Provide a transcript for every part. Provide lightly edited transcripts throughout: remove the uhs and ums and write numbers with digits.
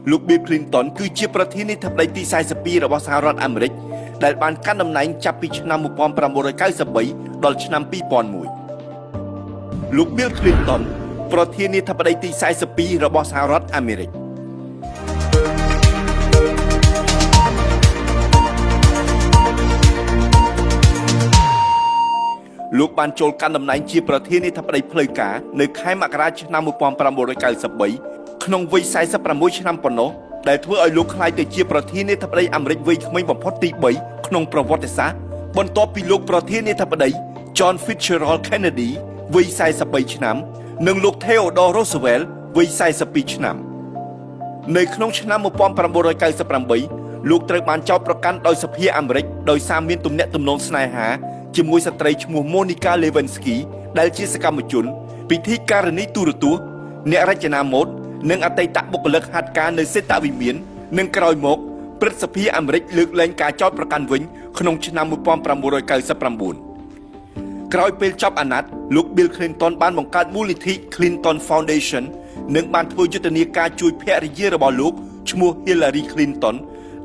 លោក Bill Clinton គឺជាប្រធានាធិបតីទី42របស់សហរដ្ឋអាមេរិកដែលបានកាន់តំណែងចាប់ពីឆ្នាំ1993ដល់ឆ្នាំ2001លោក Bill Clinton ប្រធានាធិបតីទី42របស់សហរដ្ឋអាមេរិកលោកបានចូលកាន់តំណែងជាប្រធានាធិបតីផ្លូវការនៅខែមករាឆ្នាំ1993ក្នុងវ័យ46ឆ្នាំប៉ុណ្ណោះដែលធ្វើឲ្យលោកក្លាយទៅជាប្រធានាធិបតីអាមេរិកវ័យក្មេងបំផុតទី3ក្នុងប្រវត្តិសាស្ត្របន្ទាប់ពីលោកប្រធានាធិបតី John Fitzgerald Kennedy វ័យ43ឆ្នាំនិងលោក Theodore Roosevelt វ័យ42ឆ្នាំនៅក្នុងឆ្នាំ1998លោកត្រូវបានចោទប្រកាន់ដោយសភាអាមេរិកដោយសារមានទំនាក់ទំនងស្នេហាជាមួយស្ត្រីឈ្មោះ Monica Lewinsky ដែលជាសកម្មជនពិធីការនីទូរទស្សន៍អ្នករចនាម៉ូដនិងអតីតបុគ្គលិកហាត់ការនៅសេតវិមាននិងក្រោយមកព្រឹទ្ធសភាអាមេរិកលើកលែងការចោទប្រកាន់វិញក្នុងឆ្នាំ1999ក្រោយពេលចប់អាណត្តិលោក Bill Clinton បានបង្កើតមូលនិធិ Clinton Foundation និងបានធ្វើយុទ្ធនាការជួយភរិយារបស់លោកឈ្មោះ Hillary Clinton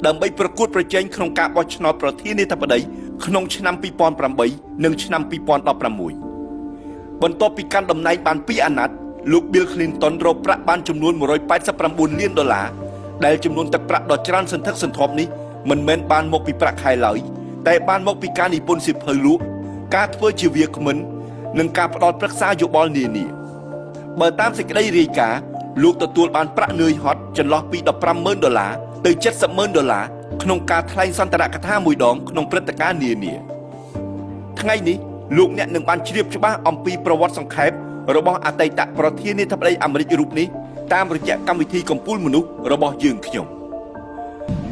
ដើម្បីប្រកួតប្រជែងក្នុងការបោះឆ្នោតប្រធានាធិបតីក្នុងឆ្នាំ2008និងឆ្នាំ2016បន្ទាប់ពីកាន់តំណែងបាន2អាណត្តិលោក Bill Clinton រកប្រាក់បានចំនួន$189លានដែលចំនួនទឹកប្រាក់ដ៏ច្រើនសន្ធឹកសន្ធាប់នេះមិនមែនបានមកពីប្រាក់ខែឡើយតែបានមកពីការនិពន្ធសៀវភៅលក់ការធ្វើជាវាគ្មិននិងការផ្ដល់ប្រឹក្សាយោបល់នានាបើតាមសេចក្តីរាយការណ៍លោកទទួលបានប្រាក់នឿយហត់ចន្លោះពី$150,000ទៅ$700,000ក្នុងការថ្លែងសន្ទរកថាមួយដងក្នុងព្រឹត្តិការណ៍នានាថ្ងៃនេះលោកអ្នកនឹងបានជ្រាបច្បាស់អំពីប្រវត្តិសង្ខេបរបស់អតីតប្រធានាធិបតីអាមេរិករូបនេះតាមរយៈកម្មវិធីកំពូលមនុស្សរបស់យើងខ្ញុំ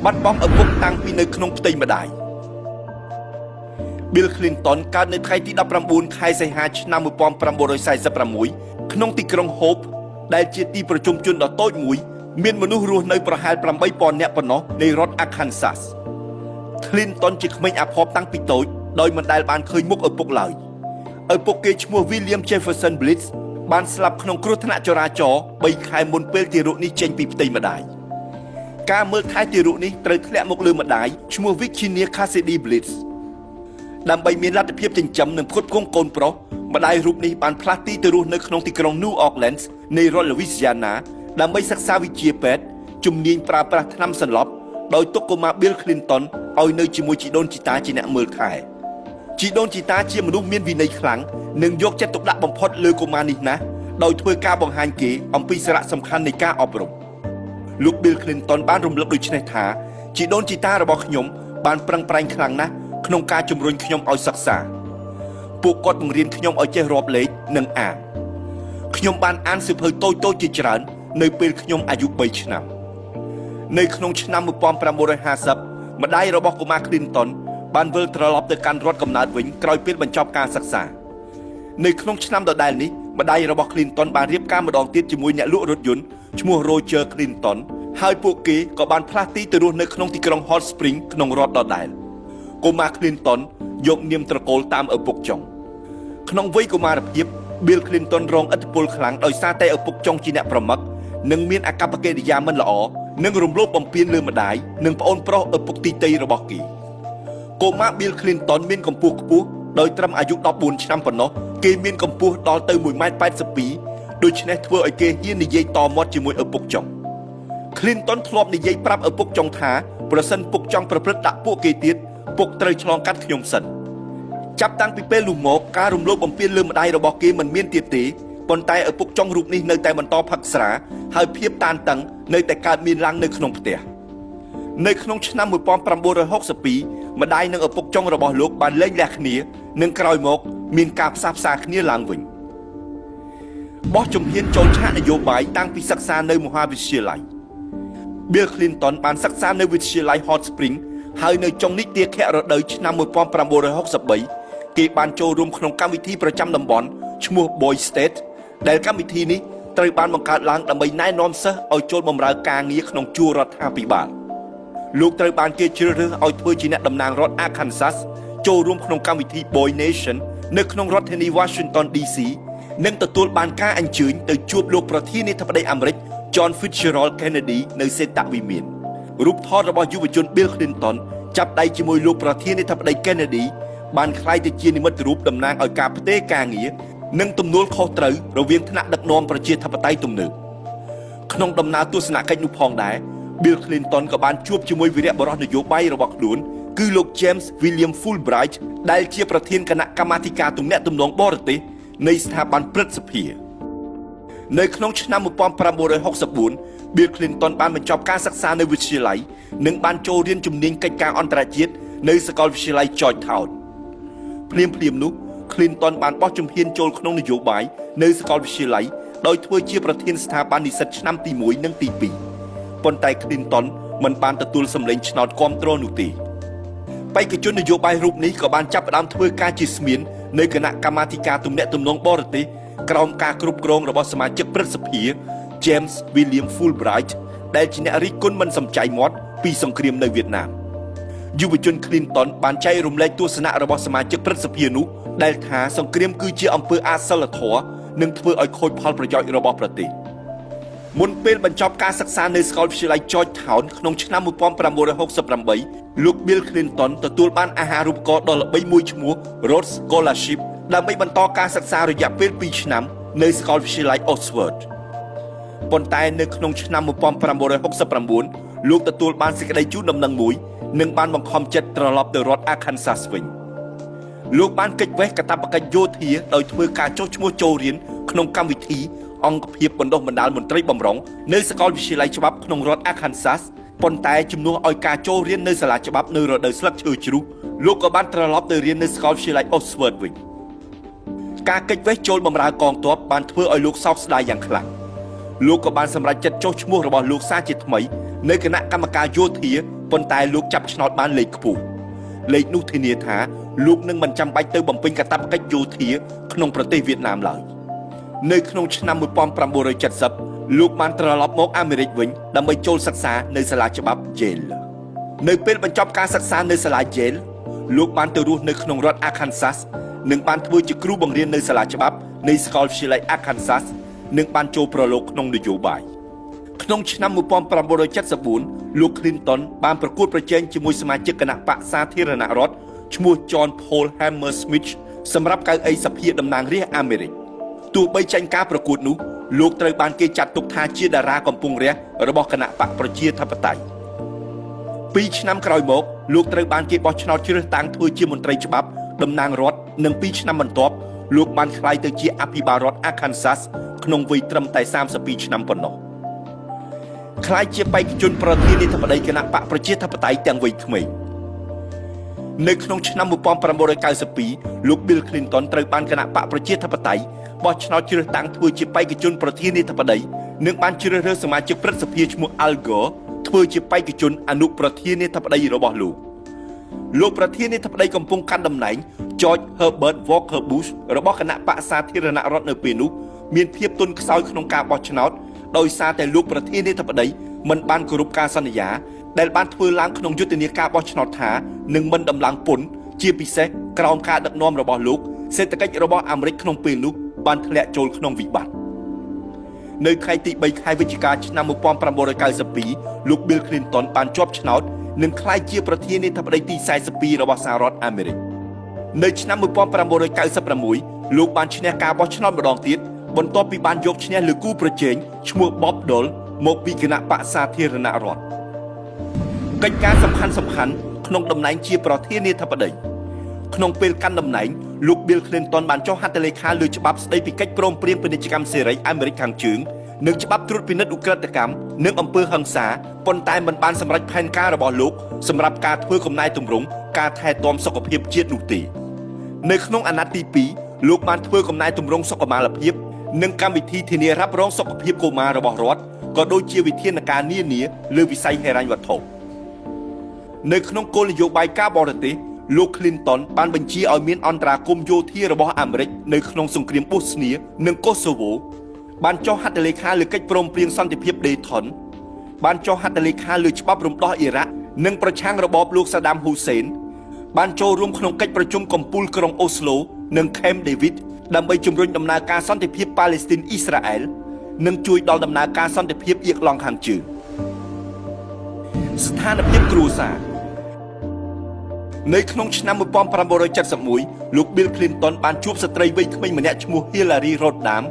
បាត់បង់ឪពុកតាំងពីនៅក្នុងផ្ទៃម្ដាយ Bill Clinton កើតនៅថ្ងៃទី19ខែសីហាឆ្នាំ1946ក្នុងទីក្រុង Hope ដែលជាទីប្រជុំជនដ៏តូចមួយមានមនុស្សរស់នៅប្រហែល8,000 នាក់ប៉ុណ្ណោះនៃរដ្ឋ Arkansas Clinton ជាក្មេងអាផបតាំងពីតូចដោយមិនដែលបានឃើញមុខឪពុកឡើយឪពុកគេឈ្មោះ William Jefferson Blitz បានស្លាប់ក្នុងគ្រោះថ្នាក់ចរាចរណ៍3ខែមុនពេលទារកនេះចេញពីផ្ទៃម្ដាយការមើលថែទារកនេះត្រូវធ្លាក់មកលើម្ដាយឈ្មោះ Virginia Cassidy Blitz ដើម្បីមានលទ្ធភាពចិញ្ចឹមនិងផ្គត់ផ្គង់កូនប្រុសម្ដាយរូបនេះបានផ្លាស់ទីទៅរស់នៅក្នុងទីក្រុង New Orleans នៃរដ្ឋ Louisiana ដើម្បីសិក្សាវិជ្ជាពេទ្យជំនាញប្រើប្រាស់ថ្នាំសន្លប់ដោយទុកកុមារ Bill Clinton ឲ្យនៅជាមួយជីដូនជីតាជាអ្នកមើលថែជីដូនជីតាជាមនុស្សមានវិន័យខ្លាំងនិងយកចិត្តទុកដាក់បំផុតលើកុមារនេះណាស់ដោយធ្វើការបង្ហាញគេអំពីសារៈសំខាន់នៃការអប់រំលោក Bill Clinton បានរំលឹកដូចនេះថាជីដូនជីតារបស់ខ្ញុំបានប្រឹងប្រែងខ្លាំងណាស់ក្នុងការជំរុញខ្ញុំឲ្យសិក្សាពួកគាត់បង្រៀនខ្ញុំឲ្យចេះរាប់លេខនិងអានខ្ញុំបានអានសៀវភៅតូចៗជាច្រើននៅពេលខ្ញុំអាយុ3ឆ្នាំនៅក្នុងឆ្នាំ1950ម្ដាយរបស់កុមារ Clinton បានវិលត្រឡប់ទៅកាន់រដ្ឋកំណើតវិញក្រោយពេលបញ្ចប់ការសិក្សានៅក្នុងឆ្នាំដដែលនេះម្ដាយរបស់ Clinton បានរៀបការម្ដងទៀតជាមួយអ្នកលក់រថយន្តឈ្មោះ Roger Clinton ហើយពួកគេក៏បានផ្លាស់ទីទៅរស់នៅក្នុងទីក្រុង Hot Springs ក្នុងរដ្ឋដដែលកុមារ Clinton យកនាមត្រកូលតាមឪពុកចុងក្នុងវ័យកុមារភាព Bill Clinton រងឥទ្ធិពលខ្លាំងដោយសារតែឪពុកចុងជាអ្នកប្រមឹកនិងមានអាកប្បកិរិយាមិនល្អនិងរំលោភបំពានលើម្ដាយនិងប្អូនប្រុសឪពុកទីតីរបស់គេកុមារ Bill Clinton មានកម្ពស់ខ្ពស់ដោយត្រឹមអាយុ14ឆ្នាំប៉ុណ្ណោះគេមានកម្ពស់ដល់ទៅ1.82 ម៉ែត្រដូច្នេះធ្វើឲ្យគេហ៊ាននិយាយតមាត់ជាមួយឪពុកចុង Clinton ធ្លាប់និយាយប្រាប់ឪពុកចុងថាប្រសិនពុកចង់ប្រព្រឹត្តដាក់ពួកគេទៀតពុកត្រូវឆ្លងកាត់ខ្ញុំសិនចាប់តាំងពីពេលនោះមកការរំលោភបំពានលើម្ដាយរបស់គេមិនមានទៀតទេប៉ុន្តែឪពុកចុងរូបនេះនៅតែបន្តផឹកស្រាហើយភាពតានតឹងនៅតែកើតមានឡើងនៅក្នុងផ្ទះនៅក្នុងឆ្នាំ1962ម្ដាយនិងឪពុកចុងរបស់លោកបានលែងលះគ្នានិងក្រោយមកមានការផ្សះផ្សាគ្នាឡើងវិញបោះជំហានចូលឆាកនយោបាយតាំងពីសិក្សានៅមហាវិទ្យាល័យ Bill Clinton បានសិក្សានៅវិទ្យាល័យ Hot Springs ហើយនៅចុងនេះទាខៈរដូវឆ្នាំ1963គេបានចូលរួមក្នុងកម្មវិធីប្រចាំតំបន់ឈ្មោះ Boy State ដែលកម្មវិធីនេះត្រូវបានបង្កើតឡើងដើម្បីណែនាំសិស្សឲ្យចូលបម្រើការងារក្នុងជួររដ្ឋាភិបាលលោកត្រូវបានគេជ្រើសរើសឲ្យធ្វើជាអ្នកតំណាងរដ្ឋ Arkansas ចូលរួមក្នុងកម្មវិធី Boy Nation នៅក្នុងរដ្ឋធានី Washington DC និងទទួលបានការអញ្ជើញទៅជួបលោកប្រធានាធិបតីអាមេរិក John Fitzgerald Kennedy នៅសេតវិមានរូបថតរបស់យុវជន Bill Clinton ចាប់ដៃជាមួយលោកប្រធានាធិបតី Kennedy បានក្លាយទៅជានិមិត្តរូបតំណាងឲ្យការផ្ទេរការងារនិងទំនួលខុសត្រូវរវាងថ្នាក់ដឹកនាំប្រជាធិបតេយ្យទំនើបក្នុងដំណើរទស្សនកិច្ចនោះផងដែរ Bill Clinton ក៏បានជួបជាមួយវីរៈបុរសនយោបាយរបស់ខ្លួនគឺលោក James William Fulbright ដែលជាប្រធានគណៈកម្មាធិការទំនាក់ទំនងបរទេសនៃស្ថាប័នព្រឹទ្ធសភានៅក្នុងឆ្នាំ1964 Bill Clinton បានបញ្ចប់ការសិក្សានៅវិទ្យាល័យនិងបានចូលរៀនជំនាញកិច្ចការអន្តរជាតិនៅសាកលវិទ្យាល័យ Georgetown ភ្លាមនោះ Clinton បានបោះជំហានចូលក្នុងនយោបាយនៅសាកលវិទ្យាល័យដោយធ្វើជាប្រធានស្ថាប័ននិស្សិតឆ្នាំទី1និងទី2ប៉ុន្តែ Clinton មិនបានទទួលសម្លេងឆ្នោតគាំទ្រនោះទេបេក្ខជននយោបាយរូបនេះក៏បានចាប់ផ្ដើមធ្វើការជាស្មៀននៅគណៈកម្មាធិការទំនាក់ទំនងបរទេសក្រោមការគ្រប់គ្រងរបស់សមាជិកព្រឹទ្ធសភា James William Fulbright ដែលជាអ្នករិះគន់មិនសំចៃមាត់ពីសង្គ្រាមនៅវៀតណាមយុវជន Clinton បានចែករំលែកទស្សនៈរបស់សមាជិកព្រឹទ្ធសភានោះដែលថាសង្គ្រាមគឺជាអំពើអសិលធម៌និងធ្វើឲ្យខូចផលប្រយោជន៍របស់ប្រទេសមុនពេលបញ្ចប់ការសិក្សានៅសាកលវិទ្យាល័យ Georgetown ក្នុងឆ្នាំ1968 លោក Bill Clinton ទទួលបានអាហារូបករណ៍ដ៏ល្បីមួយឈ្មោះ Rhodes Scholarship ដើម្បីបន្តការសិក្សារយៈពេល2ឆ្នាំនៅសាកលវិទ្យាល័យ Oxford ប៉ុន្តែនៅក្នុងឆ្នាំ1969លោកទទួលបានសេចក្តីជូនដំណឹងមួយនិងបានបង្ខំចិត្តត្រឡប់ទៅរដ្ឋ Arkansas វិញលោកបានកិច្ចវេះកាតព្វកិច្ចយោធាដោយធ្វើការចុះឈ្មោះចូលរៀនក្នុងកម្មវិធីអង្គភាពបណ្ដុះបណ្ដាលមន្ត្រីបម្រុងនៅសាកលវិទ្យាល័យច្បាប់ក្នុងរដ្ឋ Arkansas ប៉ុន្តែជំនួសឲ្យការចូលរៀននៅសាលាច្បាប់នៅរដូវស្លឹកឈើជ្រុះលោកក៏បានត្រឡប់ទៅរៀននៅសាកលវិទ្យាល័យ Oxford វិញការកិច្ចវេះចូលបម្រើកងទ័ពបានធ្វើឲ្យលោកសោកស្ដាយយ៉ាងខ្លាំងលោកក៏បានសម្រេចចិត្តចុះឈ្មោះរបស់លោកសាជាថ្មីនៅគណៈកម្មការយោធាប៉ុន្តែលោកចាប់ឆ្នោតបានលេខខ្ពស់លេខនោះធានាថាលោកនឹងមិនចាំបាច់ទៅបំពេញកាតព្វកិច្ចយោធាក្នុងប្រទេសវៀតណាមឡើយនៅក្នុងឆ្នាំ1970លោកបានត្រឡប់មកអាមេរិកវិញដើម្បីចូលសិក្សានៅសាលាច្បាប់ Yale នៅពេលបញ្ចប់ការសិក្សានៅសាលា Yale លោកបានទៅរស់នៅក្នុងរដ្ឋ Arkansas និងបានធ្វើជាគ្រូបង្រៀននៅសាលាច្បាប់នៃសាកលវិទ្យាល័យ Arkansas និងបានចូលប្រឡូកក្នុងនយោបាយក្នុងឆ្នាំ1974លោក Clinton បានប្រកួតប្រជែងជាមួយសមាជិកគណៈបក្សសាធារណរដ្ឋឈ្មោះ John Paul Hammersmith សម្រាប់កៅអីសភាតំណាងរាស្ត្រអាមេរិកទោះបីចាញ់ការប្រកួតនោះលោកត្រូវបានគេចាត់ទុកថាជាតារាកំពុងរះរបស់គណៈបកប្រជាធិបតេយ្យ2ឆ្នាំក្រោយមកលោកត្រូវបានគេបោះឆ្នោតជ្រើសតាំងធ្វើជាមន្ត្រីច្បាប់តំណាងរដ្ឋនិង2ឆ្នាំបន្ទាប់លោកបានក្លាយទៅជាអភិបាលរដ្ឋ Arkansas ក្នុងវ័យត្រឹមតែ32ឆ្នាំប៉ុណ្ណោះក្លាយជាបេក្ខជនប្រធានាធិបតីគណៈបកប្រជាធិបតេយ្យទាំងវ័យក្មេងនៅក្នុងឆ្នាំ1992លោក Bill Clinton ត្រូវបានគណៈបកប្រជាធិបតេយ្យបោះឆ្នោតជ្រើសតាំងធ្វើជាបេក្ខជនប្រធានាធិបតីនិងបានជ្រើសរើសសមាជិកព្រឹទ្ធសភាឈ្មោះ Al Gore ធ្វើជាបេក្ខជនអនុប្រធានាធិបតីរបស់លោកប្រធានាធិបតីកំពុងកាន់តំណែង George Herbert Walker Bush របស់គណៈបក្សសាធារណរដ្ឋនៅពេលនោះមានភាពទន់ខ្សោយក្នុងការបោះឆ្នោតដោយសារតែលោកប្រធានាធិបតីមិនបានគោរពការសន្យាដែលបានធ្វើឡើងក្នុងយុទ្ធនាការបោះឆ្នោតថានឹងមិនដំឡើងពន្ធជាពិសេសក្រោមការដឹកនាំរបស់លោកសេដ្ឋកិច្ចរបស់អាមេរិកក្នុងពេលនោះបានធ្លាក់ចូលក្នុងវិបត្តិនៅខែទី3ខែវិច្ឆិកាឆ្នាំ1992លោក Bill Clinton បានជាប់ឆ្នោតនិងក្លាយជាប្រធានាធិបតីទី42របស់សហរដ្ឋអាមេរិកនៅឆ្នាំ1996លោកបានឈ្នះការបោះឆ្នោតម្ដងទៀតបន្ទាប់ពីបានយកឈ្នះលើគូប្រជែងឈ្មោះ Bob Dole មកពីគណៈបក្សសាធារណរដ្ឋកិច្ចការសំខាន់ក្នុងតំណែងជាប្រធានាធិបតីក្នុងពេលកាន់តំណែងលោក Bill Clinton បានចុះហត្ថលេខាលើច្បាប់ស្តីពីកិច្ចព្រមព្រៀងពាណិជ្ជកម្មសេរីអាមេរិកខាងជើងនិងច្បាប់ត្រួតពិនិត្យឧក្រិដ្ឋកម្មនិងអំពើហិង្សាប៉ុន្តែមិនបានសម្រេចផែនការរបស់លោកសម្រាប់ការធ្វើកំណែទម្រង់ការថែទាំសុខភាពជាតិនោះទេនៅក្នុងអាណត្តិទី2លោកបានធ្វើកំណែទម្រង់សុខុមាលភាពនិងកម្មវិធីធានារ៉ាប់រងសុខភាពកុមាររបស់រដ្ឋក៏ដូចជាវិធានការនានាលើវិស័យហិរញ្ញវត្ថុនៅក្នុងគោលនយោបាយការបរទេសលោក Clinton បានបញ្ជាឲ្យមានអន្តរាគមន៍យោធារបស់អាមេរិកនៅក្នុងសង្គ្រាមបូស្នីនិងកូសូវូបានចុះហត្ថលេខាលើកិច្ចព្រមព្រៀងសន្តិភាពដេថុនបានចុះហត្ថលេខាលើច្បាប់រំដោះអ៊ីរ៉ាក់និងប្រឆាំងរបបលោកសាដាមហ៊ូសេនបានចូលរួមក្នុងកិច្ចប្រជុំកំពូលក្រុងអូស្ឡូនិង Camp David ដើម្បីជំរុញដំណើរការសន្តិភាពប៉ាឡេស្ទីនអ៊ីស្រាអែល និងជួយដល់ដំណើរការសន្តិភាពៀកឡងខាងជើងស្ថានភាពគ្រួសារនៅក្នុងឆ្នាំ1971លោក Bill Clinton បានជួបស្ត្រីវ័យក្មេងម្នាក់ឈ្មោះ Hillary Rodham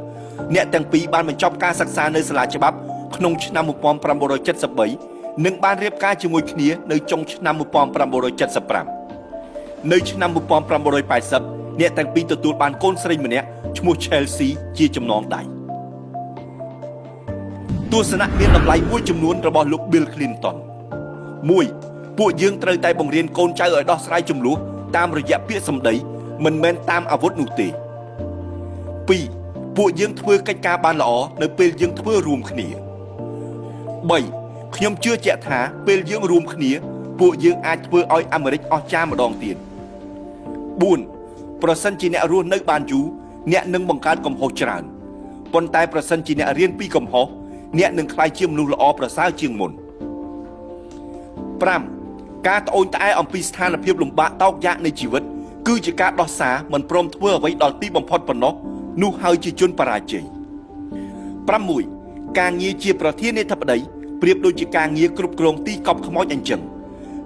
អ្នកទាំងពីរបានបញ្ចប់ការសិក្សានៅសាលាច្បាប់ក្នុងឆ្នាំ1973និងបានរៀបការជាមួយគ្នានៅចុងឆ្នាំ1975នៅឆ្នាំ1980អ្នកទាំងពីរទទួលបានកូនស្រីម្នាក់ឈ្មោះ Chelsea ជាចំណងដៃទស្សនៈមានតម្លៃមួយចំនួនរបស់លោក Bill Clinton 1. ពួកយើងត្រូវតែបង្រៀនកូនចៅឲ្យដោះស្រាយជម្លោះតាមរយៈពាក្យសម្ដីមិនមែនតាមអាវុធនោះទេ 2. ពួកយើងធ្វើកិច្ចការបានល្អនៅពេលយើងធ្វើរួមគ្នា 3. ខ្ញុំជឿជាក់ថាពេលយើងរួមគ្នាពួកយើងអាចធ្វើឲ្យអាមេរិកអស្ចារ្យម្ដងទៀត 4. ប្រសិនជាអ្នករស់នៅបានយូរអ្នកនឹងបង្កើតកំហុសច្រើនប៉ុន្តែប្រសិនជាអ្នករៀនពីកំហុសអ្នកនឹងក្លាយជាមនុស្សល្អប្រសើរជាងមុន 5. ការត្អូញត្អែអំពីស្ថានភាពលំបាកតោកយ៉ាកនៃជីវិតគឺជាការដោះសារមិនព្រមធ្វើអ្វីដល់ទីបំផុតប៉ុណ្ណោះនោះហើយជាជនបរាជ័យ 6. ការងារជាប្រធានាធិបតីប្រៀបដូចជាការងារគ្រប់គ្រងទីកប់ខ្មោចអញ្ចឹង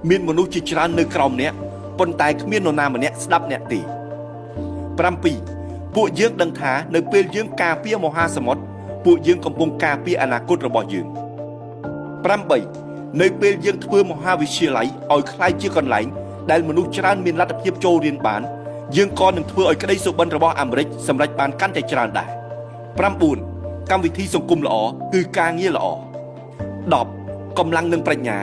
មានមនុស្សជាច្រើននៅក្រោមអ្នកប៉ុន្តែគ្មាននរណាម្នាក់ស្ដាប់អ្នកទេ 7. ពួកយើងដឹងថានៅពេលយើងការពារមហាសមុទ្រពួកយើងកំពុងការពារអនាគតរបស់យើង 8. នៅពេលយើងធ្វើមហាវិទ្យាល័យឲ្យក្លាយជាកន្លែងដែលមនុស្សច្រើនមានលទ្ធភាពចូលរៀនបានយើងក៏នឹងធ្វើឲ្យក្តីសុបិនរបស់អាមេរិកសម្រេចបានកាន់តែច្រើនដែរ 9. កម្មវិធីសង្គមល្អគឺការងារល្អ 10. កម្លាំងនិងប្រាជ្ញា